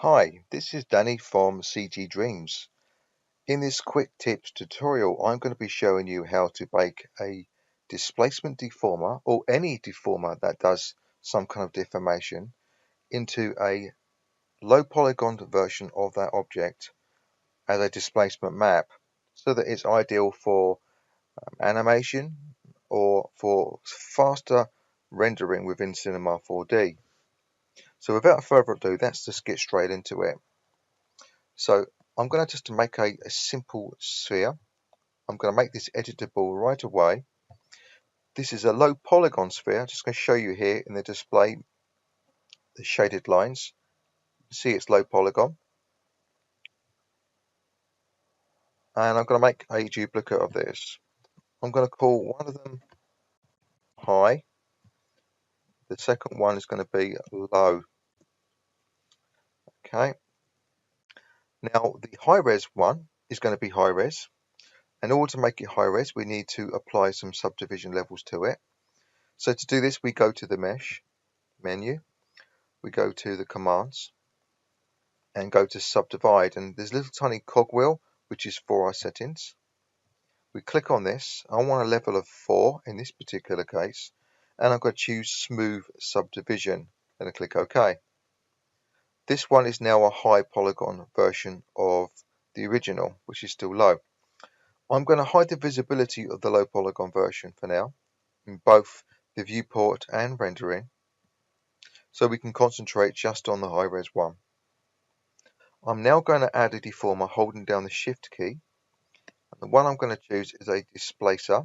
Hi, this is Danny from CG Dreams. In this quick tips tutorial, I'm going to be showing you how to bake a displacement deformer or any deformer that does some kind of deformation into a low polygon version of that object as a displacement map so that it's ideal for animation or for faster rendering within Cinema 4D. So without further ado, let's just get straight into it. So I'm going to just make a simple sphere. I'm going to make this editable right away. This is a low polygon sphere. I'm just going to show you here in the display the shaded lines. You see it's low polygon. And I'm going to make a duplicate of this. I'm going to call one of them high. The second one is going to be low. Okay. Now the high res one is going to be high res. In order to make it high res, we need to apply some subdivision levels to it. So to do this, we go to the mesh menu. We go to the commands and go to subdivide, and there's a little tiny cogwheel which is for our settings. We click on this. I want a level of 4 in this particular case, and I'm going to choose smooth subdivision and I click OK. This one is now a high polygon version of the original, which is still low. I'm going to hide the visibility of the low polygon version for now in both the viewport and rendering, so we can concentrate just on the high res one. I'm now going to add a deformer holding down the shift key. And the one I'm going to choose is a displacer.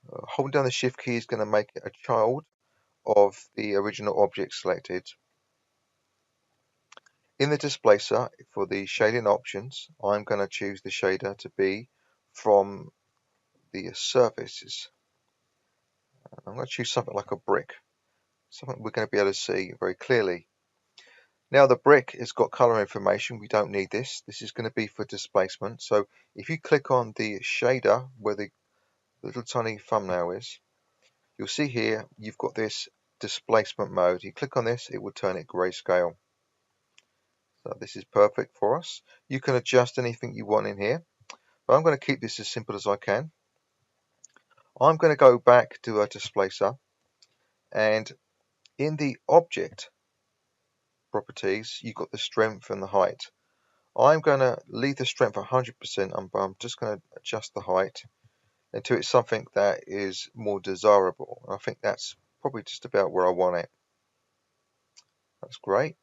Holding down the shift key is going to make it a child of the original object selected. In the displacer, for the shading options, I'm going to choose the shader to be from the surfaces. I'm going to choose something like a brick, something we're going to be able to see very clearly. Now the brick has got color information. We don't need this. This is going to be for displacement. So if you click on the shader where the little tiny thumbnail is, you'll see here you've got this displacement mode. You click on this, it will turn it grayscale. So this is perfect for us. You can adjust anything you want in here, but I'm going to keep this as simple as I can. I'm going to go back to a displacer, and in the object properties, you've got the strength and the height. I'm going to leave the strength 100%, but I'm just going to adjust the height until it's something that is more desirable. I think that's probably just about where I want it. That's great.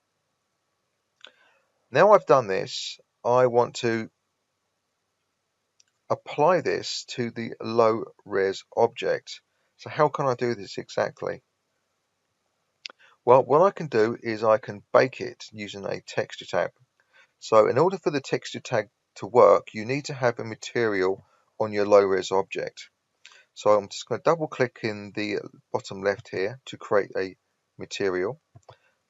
Now I've done this, I want to apply this to the low res object. So how can I do this exactly? Well, what I can do is I can bake it using a texture tab. So in order for the texture tag to work, you need to have a material on your low res object. So I'm just going to double click in the bottom left here to create a material.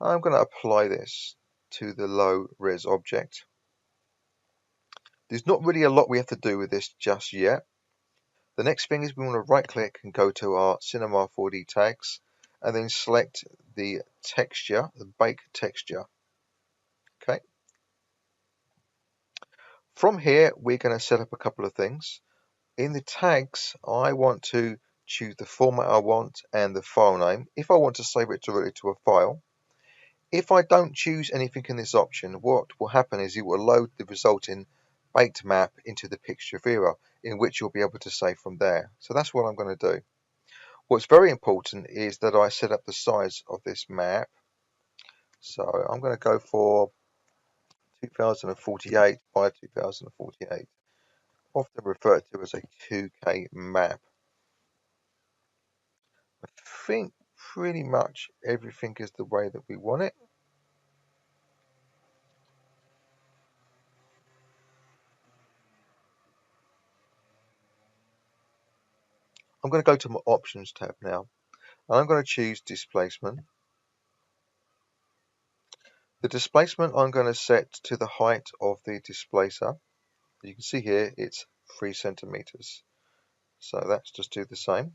I'm going to apply this to the low res object. There's not really a lot we have to do with this just yet. The next thing is we want to right click and go to our Cinema 4D tags and then select the texture, the bake texture. Okay. From here, we're going to set up a couple of things. In the tags, I want to choose the format I want and the file name. If I want to save it directly to a file. If I don't choose anything in this option, what will happen is it will load the resulting baked map into the picture viewer, in which you'll be able to save from there. So that's what I'm going to do. What's very important is that I set up the size of this map. So I'm going to go for 2048 by 2048, often referred to as a 2K map. I think pretty much everything is the way that we want it. I'm going to go to my options tab now, and I'm going to choose displacement. The displacement I'm going to set to the height of the displacer. You can see here it's 3 centimeters. So let's just do the same.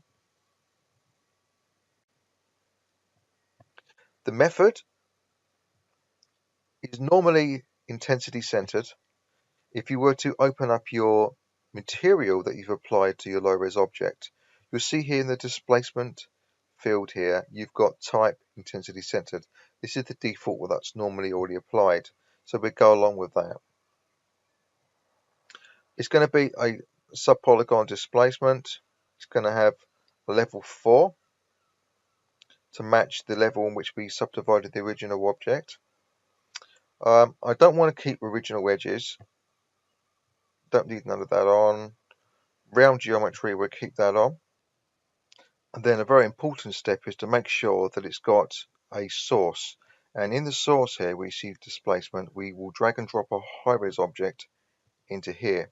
The method, is normally intensity centered. If you were to open up your material that you've applied to your low-res object, you'll see here in the displacement field here, you've got type intensity centered. This is the default one that's normally already applied. So we'll go along with that. It's going to be a subpolygon displacement. It's going to have level 4 to match the level in which we subdivided the original object. I don't want to keep original edges. Don't need none of that on. Round geometry, we'll keep that on. And then a very important step is to make sure that it's got a source. And in the source here, we see displacement. We will drag and drop a high-res object into here.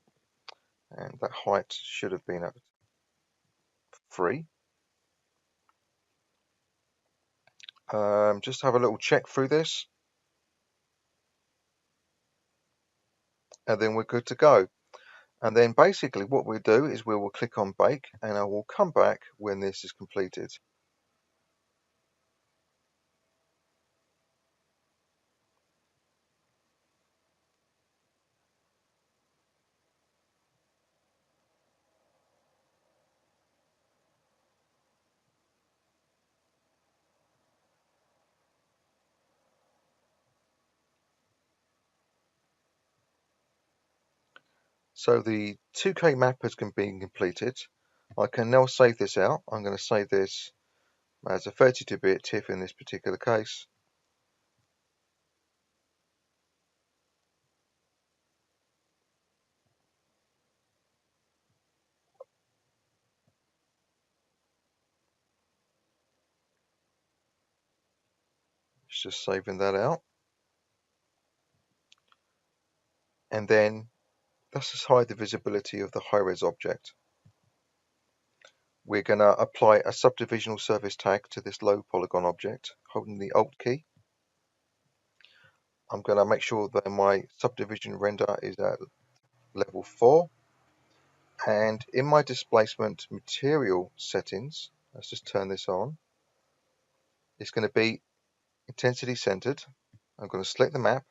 And that height should have been at 3. Just have a little check through this. And then we're good to go. And then basically what we'll do is we will click on bake, and I will come back when this is completed. So the 2K map has been completed. I can now save this out. I'm going to save this as a 32-bit TIFF in this particular case. It's just saving that out. And then let's just hide the visibility of the high-res object. We're going to apply a subdivisional surface tag to this low polygon object, holding the Alt key. I'm going to make sure that my subdivision render is at level 4. And in my displacement material settings, let's just turn this on. It's going to be intensity centered. I'm going to select the map.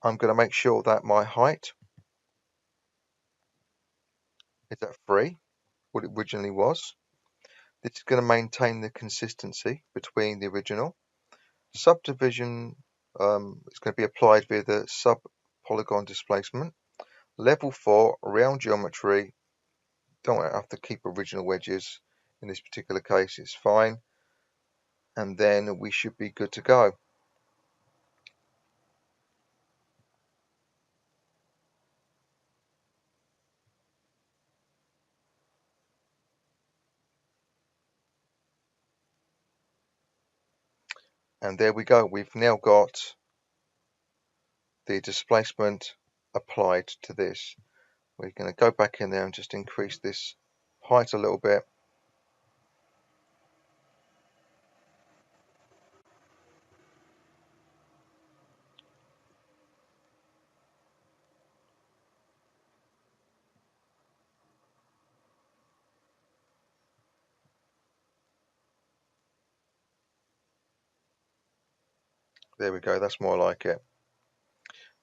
I'm going to make sure that my height is at 3, what it originally was. This is going to maintain the consistency between the original. Subdivision is going to be applied via the sub polygon displacement. Level 4, round geometry. Don't have to keep original wedges. In this particular case, it's fine. And then we should be good to go. And there we go. We've now got the displacement applied to this. We're going to go back in there and just increase this height a little bit. There we go. That's more like it.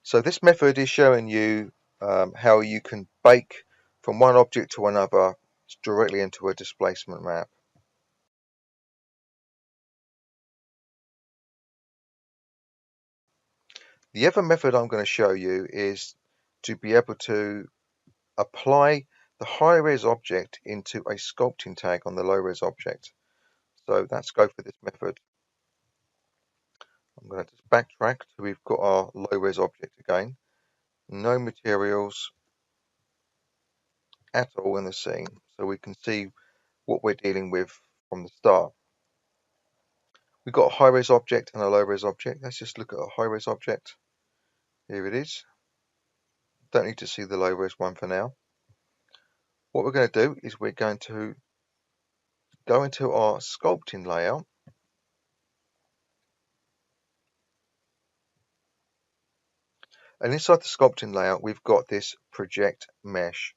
So this method is showing you how you can bake from one object to another directly into a displacement map. The other method I'm going to show you is to be able to apply the high-res object into a sculpting tag on the low-res object. So let's go for this method. I'm going to just backtrack so we've got our low-res object again. No materials at all in the scene, so we can see what we're dealing with from the start. We've got a high-res object and a low-res object. Let's just look at a high-res object. Here it is. Don't need to see the low-res one for now. What we're going to do is we're going to go into our sculpting layout. And inside the sculpting layout, we've got this project mesh.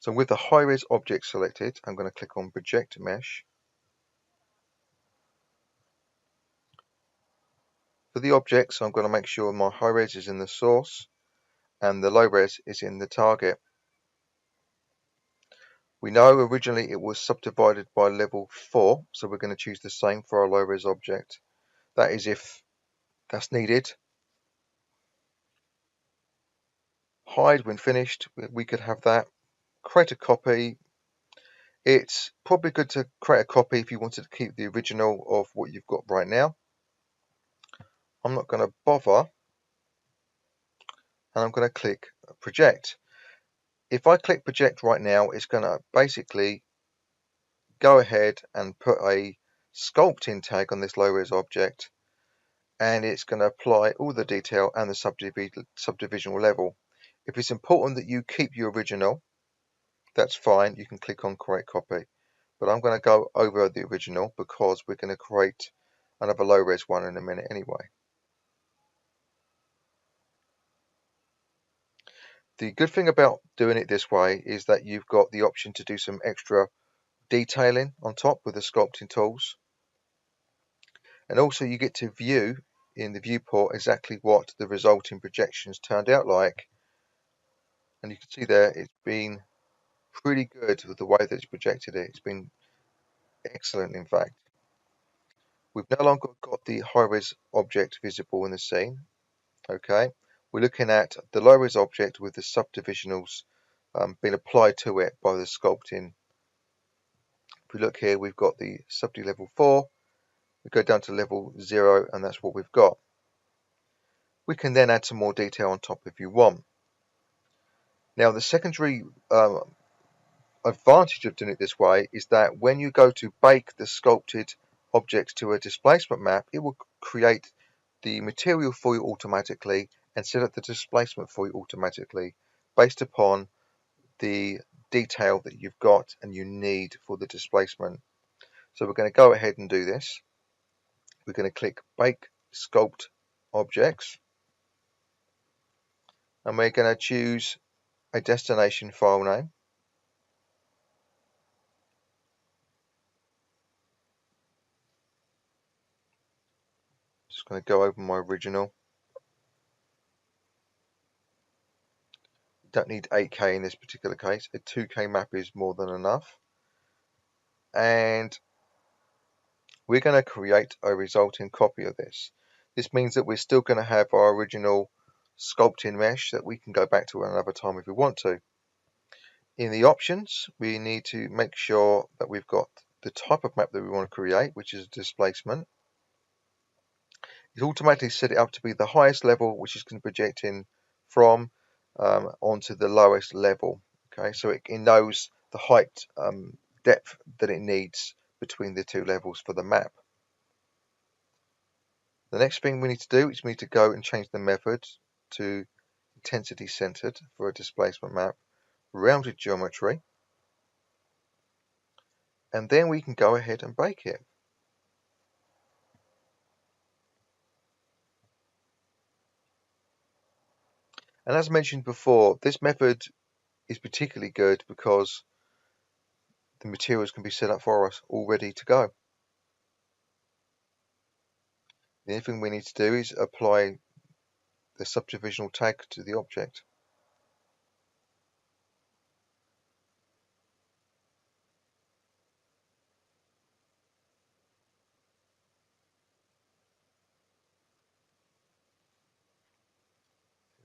So with the high-res object selected, I'm going to click on Project Mesh. For the objects, I'm going to make sure my high-res is in the source and the low-res is in the target. We know originally it was subdivided by level 4, so we're going to choose the same for our low-res object. That is if that's needed. Hide when finished, we could have that. Create a copy. It's probably good to create a copy if you wanted to keep the original of what you've got right now. I'm not going to bother, and I'm going to click Project. If I click Project right now, it's going to basically go ahead and put a sculpting tag on this low-res object, and it's going to apply all the detail and the subdivisional level. If it's important that you keep your original, that's fine. You can click on Create Copy. But I'm going to go over the original because we're going to create another low-res one in a minute anyway. The good thing about doing it this way is that you've got the option to do some extra detailing on top with the sculpting tools. And also you get to view in the viewport exactly what the resulting projections turned out like. And you can see there it's been pretty good with the way that it's projected it. It's been excellent, in fact. We've no longer got the high-res object visible in the scene. Okay, we're looking at the low-res object with the subdivisionals being applied to it by the sculpting. If we look here, we've got the subd level 4. We go down to level 0, and that's what we've got. We can then add some more detail on top if you want. Now, the secondary advantage of doing it this way is that when you go to bake the sculpted objects to a displacement map, it will create the material for you automatically and set up the displacement for you automatically based upon the detail that you've got and you need for the displacement. So we're going to go ahead and do this. We're going to click Bake Sculpt Objects, and we're going to choose a destination file name. Just going to go over my original. Don't need 8K in this particular case. A 2K map is more than enough. And we're going to create a resulting copy of this. This means that we're still going to have our original sculpting mesh that we can go back to another time if we want to. In the options, we need to make sure that we've got the type of map that we want to create, which is a displacement. It automatically set it up to be the highest level, which is going to project in from onto the lowest level. Okay, so it knows the height depth that it needs between the two levels for the map. The next thing we need to do is we need to go and change the method to intensity centered for a displacement map, rounded geometry, and then we can go ahead and bake it. And as mentioned before, this method is particularly good because the materials can be set up for us all ready to go. The only thing we need to do is apply the subdivisional tag to the object.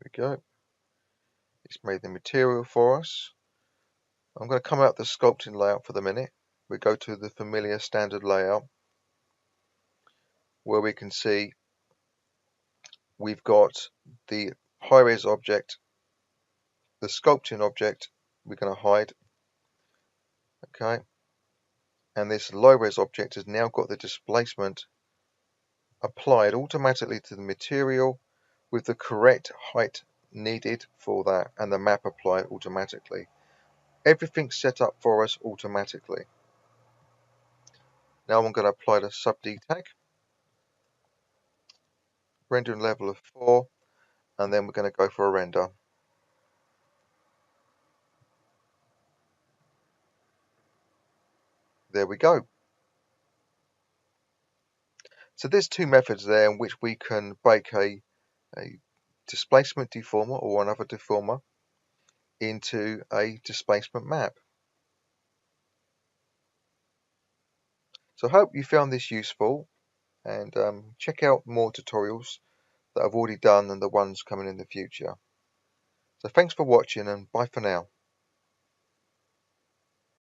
There we go. It's made the material for us. I'm going to come out the sculpting layout for the minute. We go to the familiar standard layout where we can see we've got the high-res object, the sculpting object we're going to hide, okay, and this low-res object has now got the displacement applied automatically to the material with the correct height needed for that and the map applied automatically. Everything's set up for us automatically. Now I'm going to apply the sub-D tag, rendering level of 4, and then we're going to go for a render. there we go. So there's two methods there in which we can bake a displacement deformer or another deformer into a displacement map. So I hope you found this useful, and check out more tutorials that I've already done and the ones coming in the future. So thanks for watching, and bye for now.